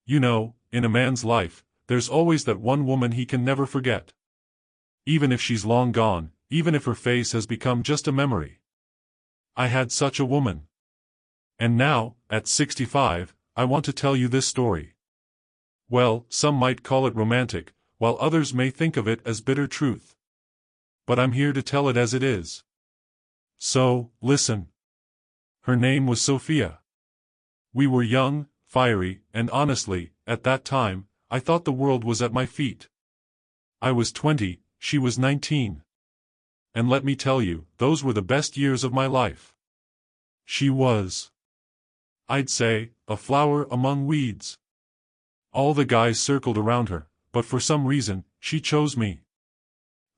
You know, in a man's life, there's always that one woman he can never forget. Even if she's long gone, even if her face has become just a memory. I had such a woman. And now, at 65, I want to tell you this story. Well, some might call it romantic, while others may think of it as bitter truth. But I'm here to tell it as it is. So, listen. Her name was Sophia. We were young, fiery, and honestly, at that time, I thought the world was at my feet. I was 20, she was 19. And let me tell you, those were the best years of my life. She was, I'd say, a flower among weeds. All the guys circled around her, but for some reason, she chose me.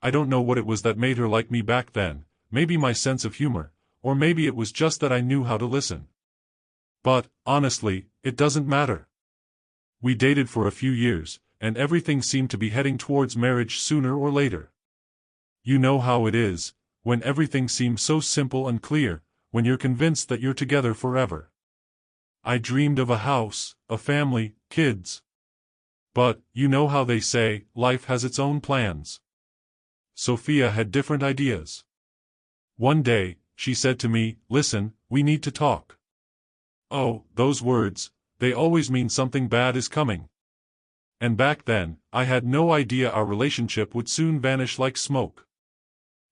I don't know what it was that made her like me back then, maybe my sense of humor, or maybe it was just that I knew how to listen. But, honestly, it doesn't matter. We dated for a few years, and everything seemed to be heading towards marriage sooner or later. You know how it is, when everything seems so simple and clear, when you're convinced that you're together forever. I dreamed of a house, a family, kids. But, you know how they say, life has its own plans. Sophia had different ideas. One day, she said to me, "Listen, we need to talk." Oh, those words, they always mean something bad is coming. And back then, I had no idea our relationship would soon vanish like smoke.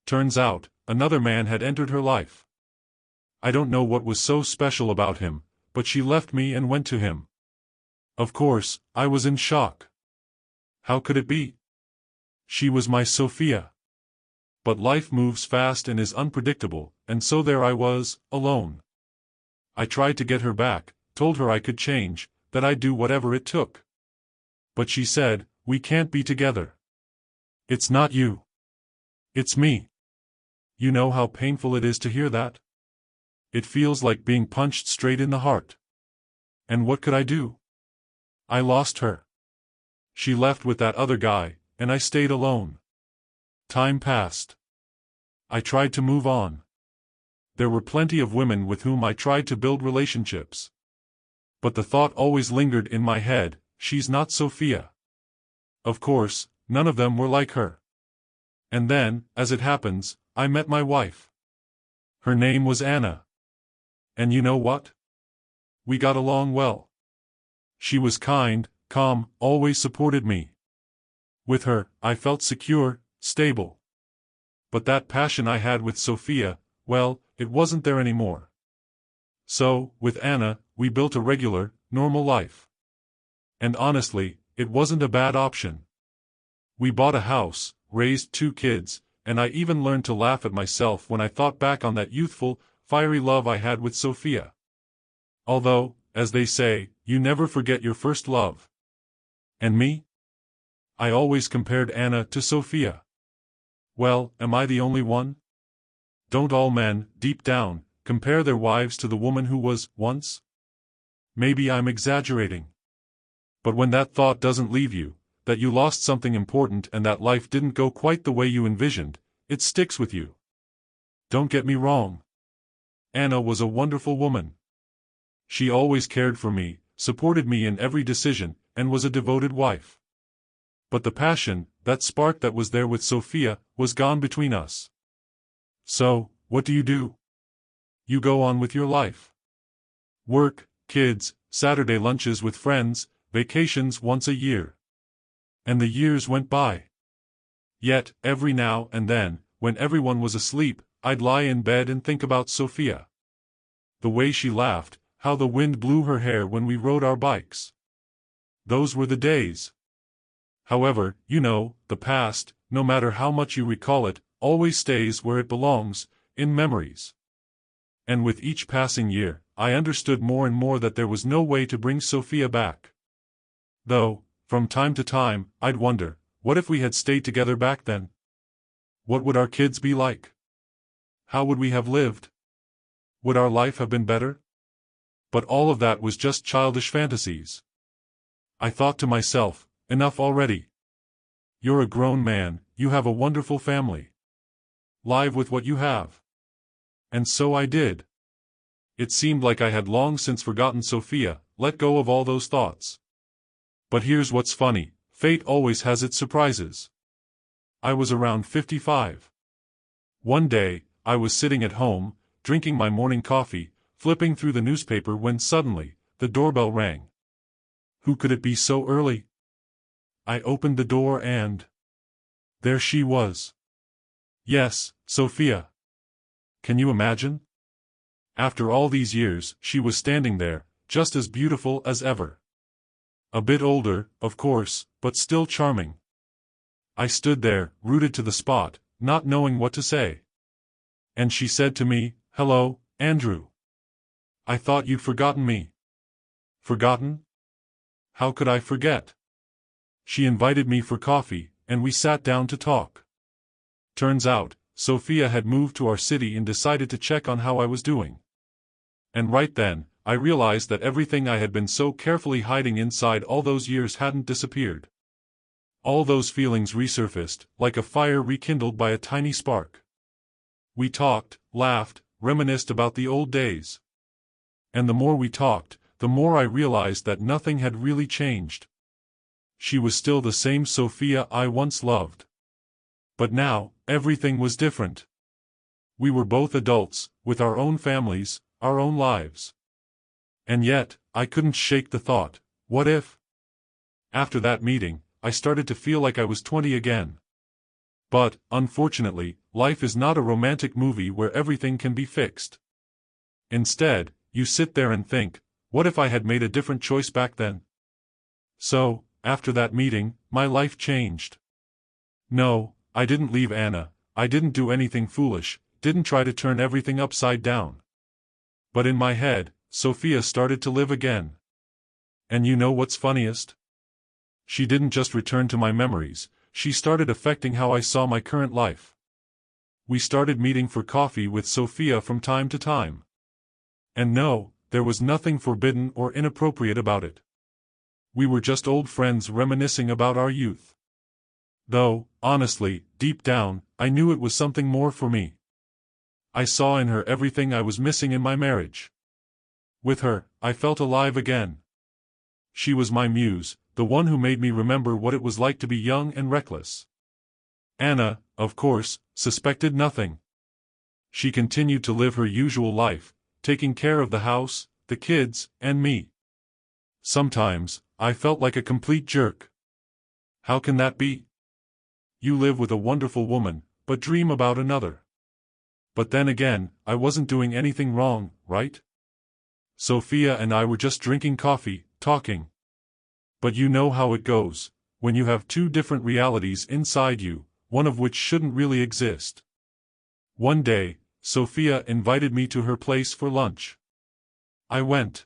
Turns out, another man had entered her life. I don't know what was so special about him, but she left me and went to him. Of course, I was in shock. How could it be? She was my Sophia. But life moves fast and is unpredictable, and so there I was, alone. I tried to get her back, told her I could change, that I'd do whatever it took. But she said, "We can't be together. It's not you. It's me." You know how painful it is to hear that? It feels like being punched straight in the heart. And what could I do? I lost her. She left with that other guy, and I stayed alone. Time passed. I tried to move on. There were plenty of women with whom I tried to build relationships. But the thought always lingered in my head, she's not Sophia. Of course, none of them were like her. And then, as it happens, I met my wife. Her name was Anna. And you know what? We got along well. She was kind, calm, always supported me. With her, I felt secure, stable. But that passion I had with Sophia, well, it wasn't there anymore. So, with Anna, we built a regular, normal life. And honestly, it wasn't a bad option. We bought a house, raised 2 kids, and I even learned to laugh at myself when I thought back on that youthful, fiery love I had with Sophia. Although, as they say, you never forget your first love. And me? I always compared Anna to Sophia. Well, am I the only one? Don't all men, deep down, compare their wives to the woman who was, once? Maybe I'm exaggerating. But when that thought doesn't leave you, that you lost something important and that life didn't go quite the way you envisioned, it sticks with you. Don't get me wrong. Anna was a wonderful woman. She always cared for me, supported me in every decision, and was a devoted wife. But the passion, that spark that was there with Sophia, was gone between us. So, what do? You go on with your life. Work, kids, Saturday lunches with friends, vacations once a year. And the years went by. Yet, every now and then, when everyone was asleep, I'd lie in bed and think about Sophia. The way she laughed, how the wind blew her hair when we rode our bikes. Those were the days. However, you know, the past, no matter how much you recall it, always stays where it belongs, in memories. And with each passing year, I understood more and more that there was no way to bring Sophia back. Though, from time to time, I'd wonder, what if we had stayed together back then? What would our kids be like? How would we have lived? Would our life have been better? But all of that was just childish fantasies. I thought to myself, enough already. You're a grown man, you have a wonderful family. Live with what you have. And so I did. It seemed like I had long since forgotten Sophia, let go of all those thoughts. But here's what's funny, fate always has its surprises. I was around 55. One day, I was sitting at home, drinking my morning coffee, flipping through the newspaper when suddenly, the doorbell rang. Who could it be so early? I opened the door and there she was. Yes, Sophia. Can you imagine? After all these years, she was standing there, just as beautiful as ever. A bit older, of course, but still charming. I stood there, rooted to the spot, not knowing what to say. And she said to me, "Hello, Andrew. I thought you'd forgotten me." Forgotten? How could I forget? She invited me for coffee, and we sat down to talk. Turns out, Sophia had moved to our city and decided to check on how I was doing. And right then, I realized that everything I had been so carefully hiding inside all those years hadn't disappeared. All those feelings resurfaced, like a fire rekindled by a tiny spark. We talked, laughed, reminisced about the old days. And the more we talked, the more I realized that nothing had really changed. She was still the same Sophia I once loved. But now, everything was different. We were both adults, with our own families, our own lives. And yet, I couldn't shake the thought, what if? After that meeting, I started to feel like I was 20 again. But, unfortunately, life is not a romantic movie where everything can be fixed. Instead, you sit there and think, what if I had made a different choice back then? So, after that meeting, my life changed. No, I didn't leave Anna, I didn't do anything foolish, didn't try to turn everything upside down. But in my head, Sophia started to live again. And you know what's funniest? She didn't just return to my memories, she started affecting how I saw my current life. We started meeting for coffee with Sophia from time to time. And no, there was nothing forbidden or inappropriate about it. We were just old friends reminiscing about our youth. Though, honestly, deep down, I knew it was something more for me. I saw in her everything I was missing in my marriage. With her, I felt alive again. She was my muse, the one who made me remember what it was like to be young and reckless. Anna, of course, suspected nothing. She continued to live her usual life, taking care of the house, the kids, and me. Sometimes, I felt like a complete jerk. How can that be? You live with a wonderful woman, but dream about another. But then again, I wasn't doing anything wrong, right? Sophia and I were just drinking coffee, talking. But you know how it goes, when you have two different realities inside you, one of which shouldn't really exist. One day, Sophia invited me to her place for lunch. I went.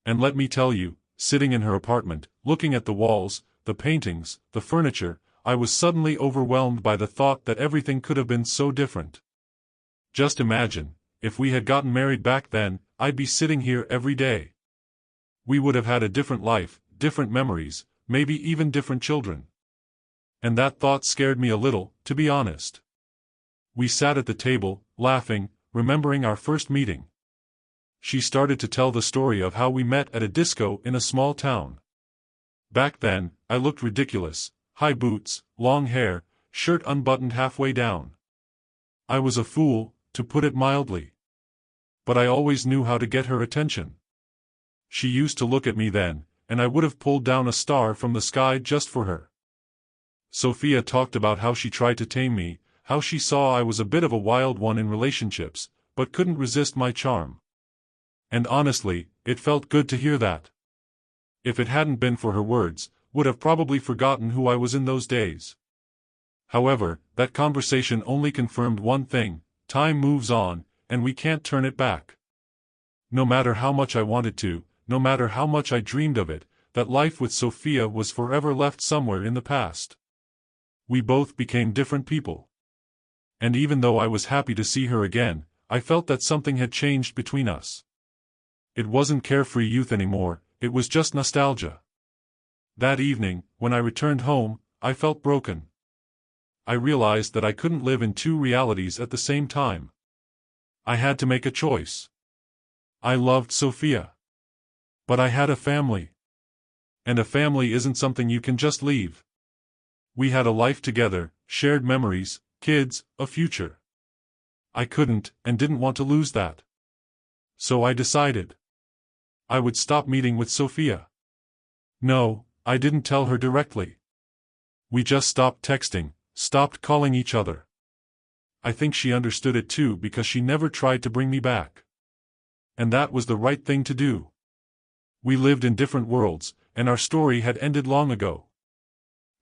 And let me tell you, sitting in her apartment, looking at the walls, the paintings, the furniture, I was suddenly overwhelmed by the thought that everything could have been so different. Just imagine, if we had gotten married back then, I'd be sitting here every day. We would have had a different life, different memories, maybe even different children. And that thought scared me a little, to be honest. We sat at the table, laughing, remembering our first meeting. She started to tell the story of how we met at a disco in a small town. Back then, I looked ridiculous, high boots, long hair, shirt unbuttoned halfway down. I was a fool, to put it mildly. But I always knew how to get her attention. She used to look at me then, and I would have pulled down a star from the sky just for her. Sophia talked about how she tried to tame me, how she saw I was a bit of a wild one in relationships, but couldn't resist my charm. And honestly, it felt good to hear that. If it hadn't been for her words, would have probably forgotten who I was in those days. However, that conversation only confirmed one thing: time moves on, and we can't turn it back. No matter how much I wanted to, no matter how much I dreamed of it, that life with Sophia was forever left somewhere in the past. We both became different people. And even though I was happy to see her again, I felt that something had changed between us. It wasn't carefree youth anymore, it was just nostalgia. That evening, when I returned home, I felt broken. I realized that I couldn't live in two realities at the same time. I had to make a choice. I loved Sophia. But I had a family. And a family isn't something you can just leave. We had a life together, shared memories, kids, a future. I couldn't and didn't want to lose that. So I decided I would stop meeting with Sophia. No, I didn't tell her directly. We just stopped texting, stopped calling each other. I think she understood it too because she never tried to bring me back. And that was the right thing to do. We lived in different worlds, and our story had ended long ago.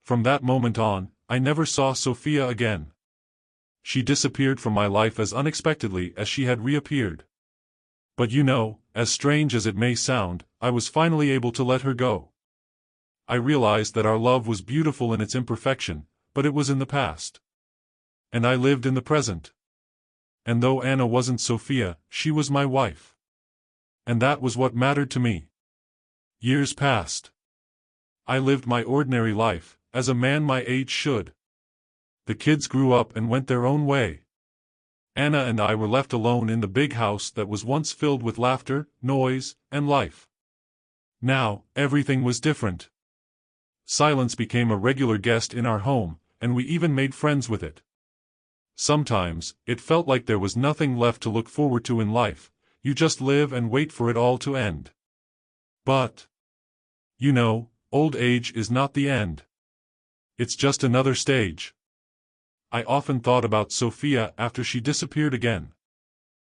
From that moment on, I never saw Sophia again. She disappeared from my life as unexpectedly as she had reappeared. But you know, as strange as it may sound, I was finally able to let her go. I realized that our love was beautiful in its imperfection, but it was in the past. And I lived in the present. And though Anna wasn't Sophia, she was my wife. And that was what mattered to me. Years passed. I lived my ordinary life, as a man my age should. The kids grew up and went their own way. Anna and I were left alone in the big house that was once filled with laughter, noise, and life. Now, everything was different. Silence became a regular guest in our home, and we even made friends with it. Sometimes, it felt like there was nothing left to look forward to in life, you just live and wait for it all to end. But, you know, old age is not the end. It's just another stage. I often thought about Sophia after she disappeared again.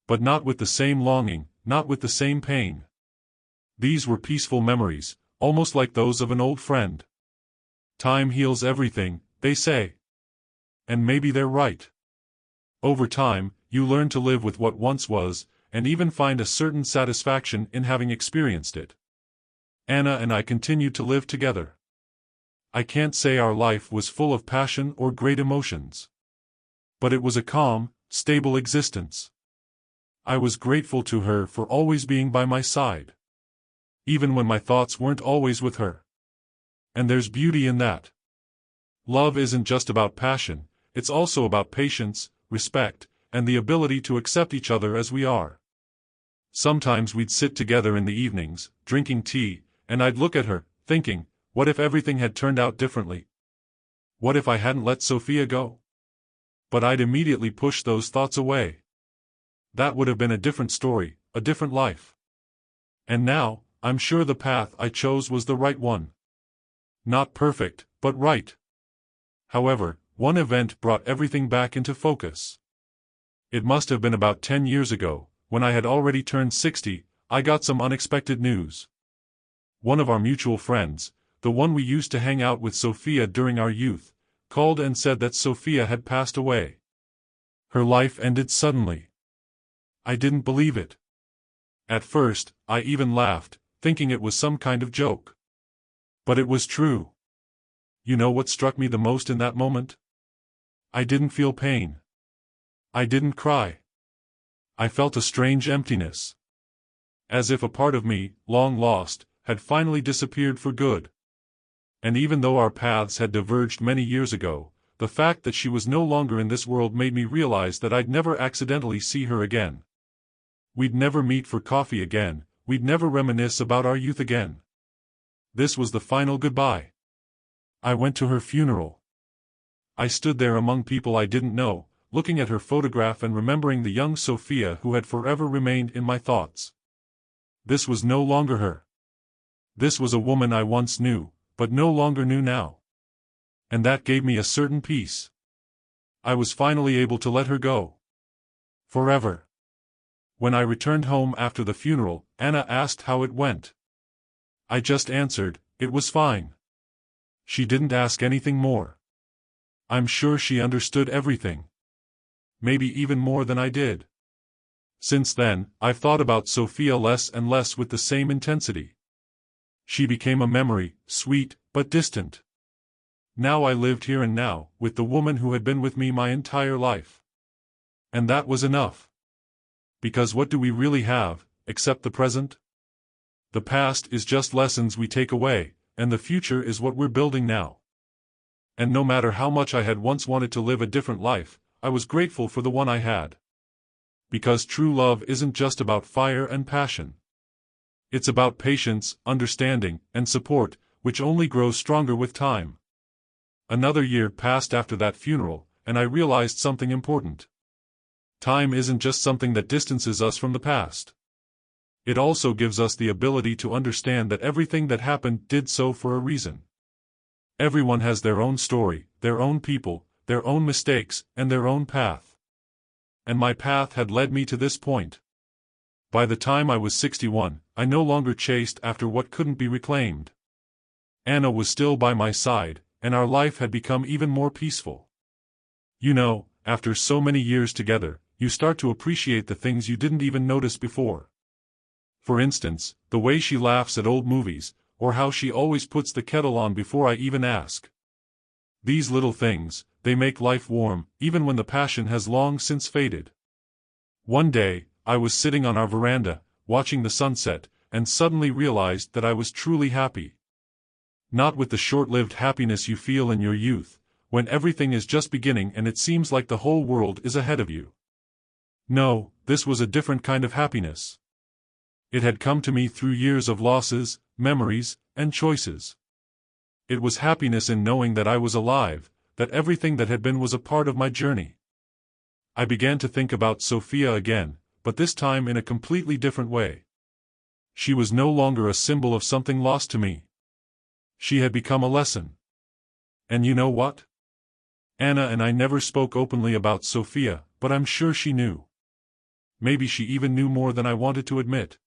But not with the same longing, not with the same pain. These were peaceful memories, almost like those of an old friend. Time heals everything, they say. And maybe they're right. Over time, you learn to live with what once was, and even find a certain satisfaction in having experienced it. Anna and I continued to live together. I can't say our life was full of passion or great emotions. But it was a calm, stable existence. I was grateful to her for always being by my side. Even when my thoughts weren't always with her. And there's beauty in that. Love isn't just about passion, it's also about patience, respect, and the ability to accept each other as we are. Sometimes we'd sit together in the evenings, drinking tea, and I'd look at her, thinking, what if everything had turned out differently? What if I hadn't let Sophia go? But I'd immediately push those thoughts away. That would have been a different story, a different life. And now, I'm sure the path I chose was the right one. Not perfect, but right. However, one event brought everything back into focus. It must have been about 10 years ago, when I had already turned 60, I got some unexpected news. One of our mutual friends, the one we used to hang out with Sophia during our youth, called and said that Sophia had passed away. Her life ended suddenly. I didn't believe it. At first, I even laughed, thinking it was some kind of joke. But it was true. You know what struck me the most in that moment? I didn't feel pain. I didn't cry. I felt a strange emptiness. As if a part of me, long lost, had finally disappeared for good. And even though our paths had diverged many years ago, the fact that she was no longer in this world made me realize that I'd never accidentally see her again. We'd never meet for coffee again, we'd never reminisce about our youth again. This was the final goodbye. I went to her funeral. I stood there among people I didn't know, looking at her photograph and remembering the young Sophia who had forever remained in my thoughts. This was no longer her. This was a woman I once knew, but no longer knew now. And that gave me a certain peace. I was finally able to let her go. Forever. When I returned home after the funeral, Anna asked how it went. I just answered, it was fine. She didn't ask anything more. I'm sure she understood everything. Maybe even more than I did. Since then, I've thought about Sophia less and less with the same intensity. She became a memory, sweet, but distant. Now I lived here and now, with the woman who had been with me my entire life. And that was enough. Because what do we really have, except the present? The past is just lessons we take away, and the future is what we're building now. And no matter how much I had once wanted to live a different life, I was grateful for the one I had. Because true love isn't just about fire and passion. It's about patience, understanding, and support, which only grows stronger with time. Another year passed after that funeral, and I realized something important. Time isn't just something that distances us from the past. It also gives us the ability to understand that everything that happened did so for a reason. Everyone has their own story, their own people, their own mistakes, and their own path. And my path had led me to this point. By the time I was 61, I no longer chased after what couldn't be reclaimed. Anna was still by my side, and our life had become even more peaceful. You know, after so many years together, you start to appreciate the things you didn't even notice before. For instance, the way she laughs at old movies, or how she always puts the kettle on before I even ask. These little things, they make life warm, even when the passion has long since faded. One day, I was sitting on our veranda, watching the sunset, and suddenly realized that I was truly happy. Not with the short-lived happiness you feel in your youth, when everything is just beginning and it seems like the whole world is ahead of you. No, this was a different kind of happiness. It had come to me through years of losses, memories, and choices. It was happiness in knowing that I was alive, that everything that had been was a part of my journey. I began to think about Sophia again, but this time in a completely different way. She was no longer a symbol of something lost to me. She had become a lesson. And you know what? Anna and I never spoke openly about Sophia, but I'm sure she knew. Maybe she even knew more than I wanted to admit.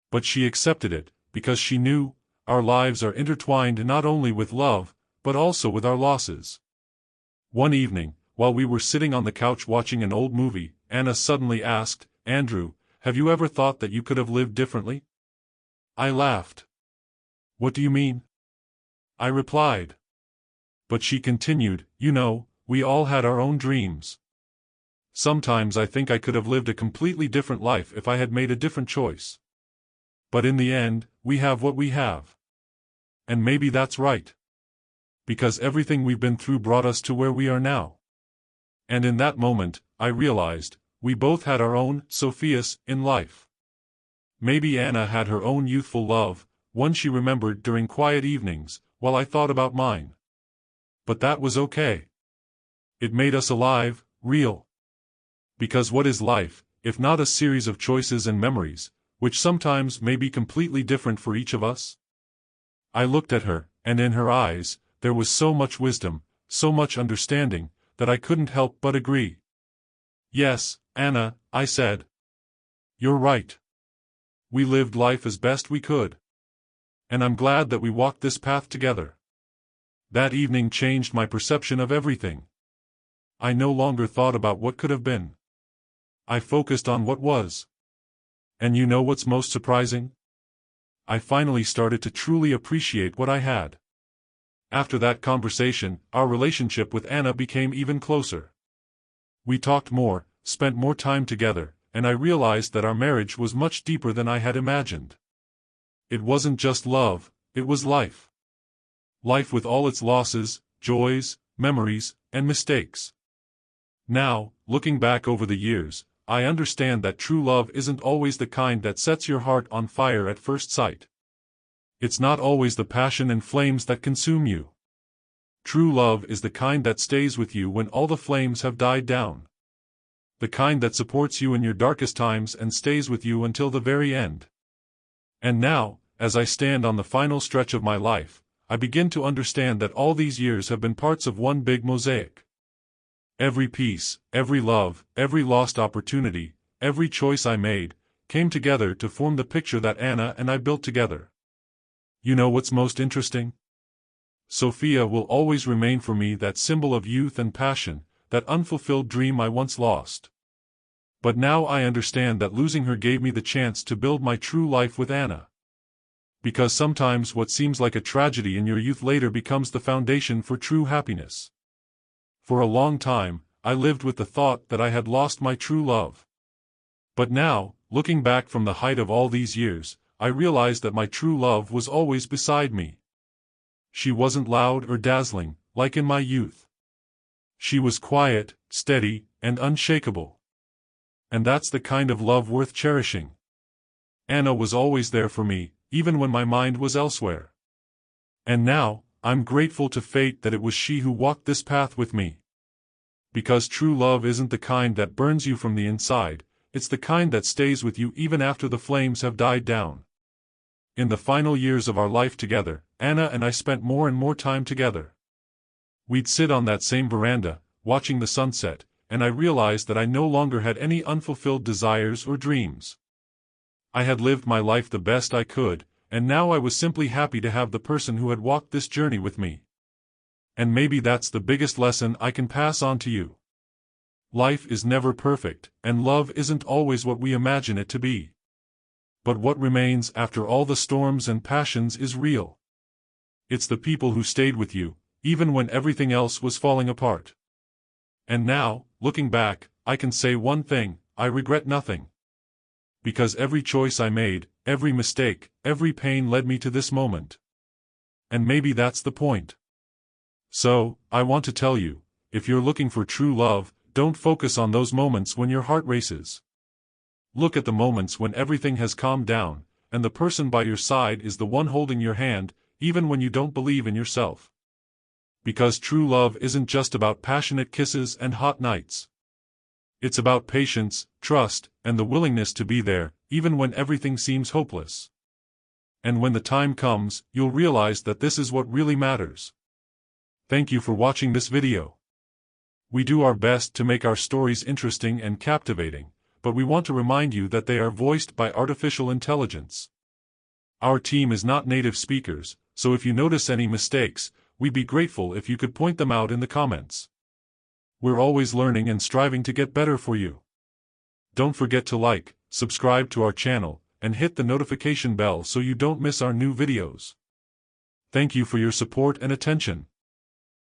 But she accepted it, because she knew, our lives are intertwined not only with love, but also with our losses. One evening, while we were sitting on the couch watching an old movie, Anna suddenly asked, "Andrew, have you ever thought that you could have lived differently?" I laughed. "What do you mean?" I replied. But she continued, "You know, we all had our own dreams. Sometimes I think I could have lived a completely different life if I had made a different choice. But in the end, we have what we have. And maybe that's right. Because everything we've been through brought us to where we are now." And in that moment, I realized, we both had our own Sophias in life. Maybe Anna had her own youthful love, one she remembered during quiet evenings, while I thought about mine. But that was okay. It made us alive, real. Because what is life, if not a series of choices and memories, which sometimes may be completely different for each of us? I looked at her, and in her eyes, there was so much wisdom, so much understanding, that I couldn't help but agree. "Yes, Anna," I said. "You're right. We lived life as best we could. And I'm glad that we walked this path together." That evening changed my perception of everything. I no longer thought about what could have been. I focused on what was. And you know what's most surprising? I finally started to truly appreciate what I had. After that conversation, our relationship with Anna became even closer. We talked more, spent more time together, and I realized that our marriage was much deeper than I had imagined. It wasn't just love, it was life. Life with all its losses, joys, memories, and mistakes. Now, looking back over the years, I understand that true love isn't always the kind that sets your heart on fire at first sight. It's not always the passion and flames that consume you. True love is the kind that stays with you when all the flames have died down. The kind that supports you in your darkest times and stays with you until the very end. And now, as I stand on the final stretch of my life, I begin to understand that all these years have been parts of one big mosaic. Every piece, every love, every lost opportunity, every choice I made, came together to form the picture that Anna and I built together. You know what's most interesting? Sophia will always remain for me that symbol of youth and passion, that unfulfilled dream I once lost. But now I understand that losing her gave me the chance to build my true life with Anna. Because sometimes what seems like a tragedy in your youth later becomes the foundation for true happiness. For a long time, I lived with the thought that I had lost my true love. But now, looking back from the height of all these years, I realized that my true love was always beside me. She wasn't loud or dazzling, like in my youth. She was quiet, steady, and unshakable. And that's the kind of love worth cherishing. Anna was always there for me, even when my mind was elsewhere. And now, I'm grateful to fate that it was she who walked this path with me. Because true love isn't the kind that burns you from the inside, it's the kind that stays with you even after the flames have died down. In the final years of our life together, Anna and I spent more and more time together. We'd sit on that same veranda, watching the sunset, and I realized that I no longer had any unfulfilled desires or dreams. I had lived my life the best I could, and now I was simply happy to have the person who had walked this journey with me. And maybe that's the biggest lesson I can pass on to you. Life is never perfect, and love isn't always what we imagine it to be. But what remains after all the storms and passions is real. It's the people who stayed with you, even when everything else was falling apart. And now, looking back, I can say one thing: I regret nothing. Because every choice I made, every mistake, every pain led me to this moment. And maybe that's the point. So, I want to tell you, if you're looking for true love, don't focus on those moments when your heart races. Look at the moments when everything has calmed down, and the person by your side is the one holding your hand, even when you don't believe in yourself. Because true love isn't just about passionate kisses and hot nights. It's about patience, trust, and the willingness to be there, even when everything seems hopeless. And when the time comes, you'll realize that this is what really matters. Thank you for watching this video. We do our best to make our stories interesting and captivating, but we want to remind you that they are voiced by artificial intelligence. Our team is not native speakers, so if you notice any mistakes, we'd be grateful if you could point them out in the comments. We're always learning and striving to get better for you. Don't forget to like, subscribe to our channel, and hit the notification bell so you don't miss our new videos. Thank you for your support and attention.